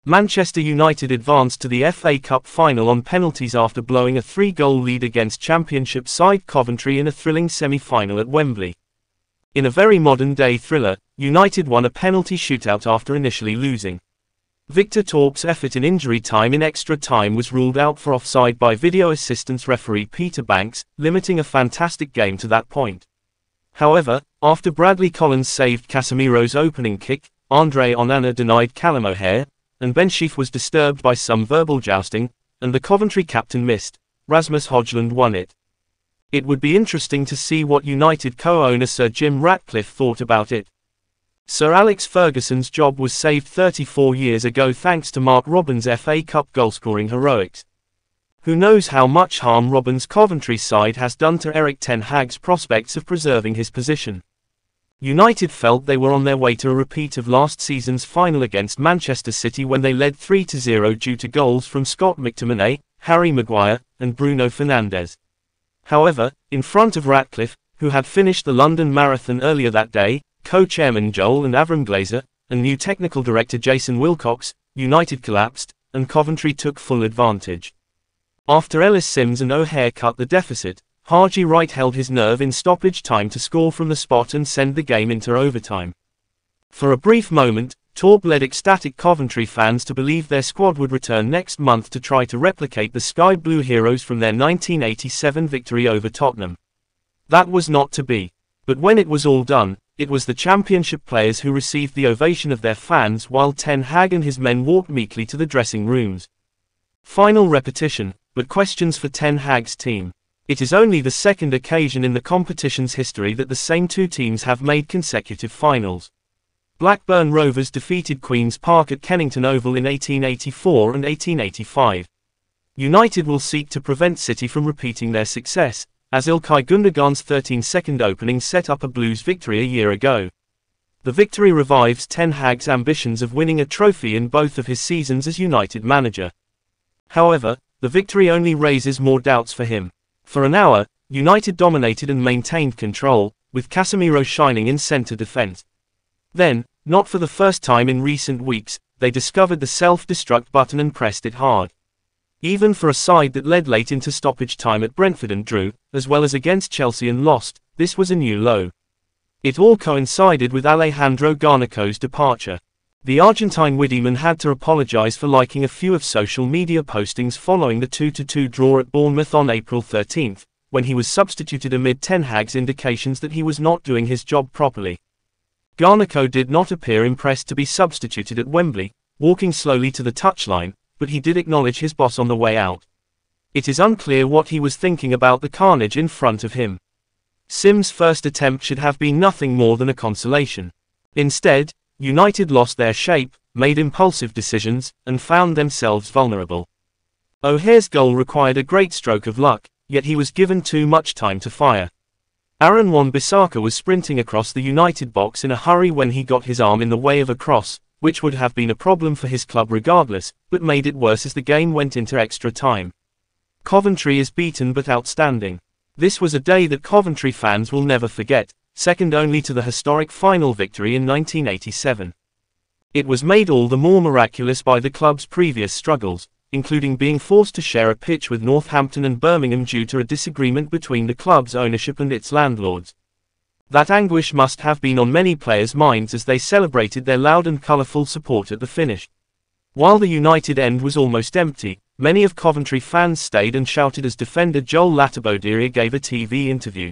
Manchester United advanced to the FA Cup final on penalties after blowing a 3-goal lead against Championship side Coventry in a thrilling semi-final at Wembley. In a very modern-day thriller, United won a penalty shootout after initially losing. Victor Torp's effort in injury time in extra time was ruled out for offside by video assistance referee Peter Banks, limiting a fantastic game to that point. However, after Bradley Collins saved Casemiro's opening kick, Andre Onana denied Callum O'Hare, and Ben Sheaf was disturbed by some verbal jousting, and the Coventry captain missed. Rasmus Højlund won it. It would be interesting to see what United co-owner Sir Jim Ratcliffe thought about it. Sir Alex Ferguson's job was saved 34 years ago thanks to Mark Robins' FA Cup goalscoring heroics. Who knows how much harm Robins' Coventry side has done to Erik ten Hag's prospects of preserving his position. United felt they were on their way to a repeat of last season's final against Manchester City when they led 3-0 due to goals from Scott McTominay, Harry Maguire, and Bruno Fernandes. However, in front of Ratcliffe, who had finished the London Marathon earlier that day, co-chairman Joel and Avram Glazer, and new technical director Jason Wilcox, United collapsed, and Coventry took full advantage. After Ellis Sims and O'Hare cut the deficit, Haji Wright held his nerve in stoppage time to score from the spot and send the game into overtime. For a brief moment, Torp led ecstatic Coventry fans to believe their squad would return next month to try to replicate the Sky Blue heroes from their 1987 victory over Tottenham. That was not to be. But when it was all done, it was the Championship players who received the ovation of their fans while Ten Hag and his men walked meekly to the dressing rooms. Final repetition, but questions for Ten Hag's team. It is only the second occasion in the competition's history that the same two teams have made consecutive finals. Blackburn Rovers defeated Queen's Park at Kennington Oval in 1884 and 1885. United will seek to prevent City from repeating their success, as Ilkay Gundogan's 13-second opening set up a Blues victory a year ago. The victory revives Ten Hag's ambitions of winning a trophy in both of his seasons as United manager. However, the victory only raises more doubts for him. For an hour, United dominated and maintained control, with Casemiro shining in centre defence. Then, not for the first time in recent weeks, they discovered the self-destruct button and pressed it hard. Even for a side that led late into stoppage time at Brentford and drew, as well as against Chelsea and lost, this was a new low. It all coincided with Alejandro Garnacho's departure. The Argentine Widdyman had to apologise for liking a few of social media postings following the 2-2 draw at Bournemouth on April 13, when he was substituted amid Ten Hag's indications that he was not doing his job properly. Garnacho did not appear impressed to be substituted at Wembley, walking slowly to the touchline, but he did acknowledge his boss on the way out. It is unclear what he was thinking about the carnage in front of him. Sims' first attempt should have been nothing more than a consolation. Instead, United lost their shape, made impulsive decisions, and found themselves vulnerable. O'Hare's goal required a great stroke of luck, yet he was given too much time to fire. Aaron Wan-Bissaka was sprinting across the United box in a hurry when he got his arm in the way of a cross, which would have been a problem for his club regardless, but made it worse as the game went into extra time. Coventry is beaten but outstanding. This was a day that Coventry fans will never forget, second only to the historic final victory in 1987. It was made all the more miraculous by the club's previous struggles, including being forced to share a pitch with Northampton and Birmingham due to a disagreement between the club's ownership and its landlords. That anguish must have been on many players' minds as they celebrated their loud and colourful support at the finish. While the United end was almost empty, many of Coventry fans stayed and shouted as defender Joel Latibeaudiere gave a TV interview.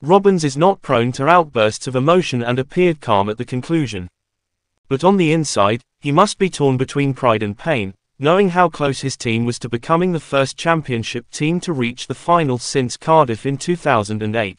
Robins is not prone to outbursts of emotion and appeared calm at the conclusion. But on the inside, he must be torn between pride and pain, knowing how close his team was to becoming the first Championship team to reach the final since Cardiff in 2008.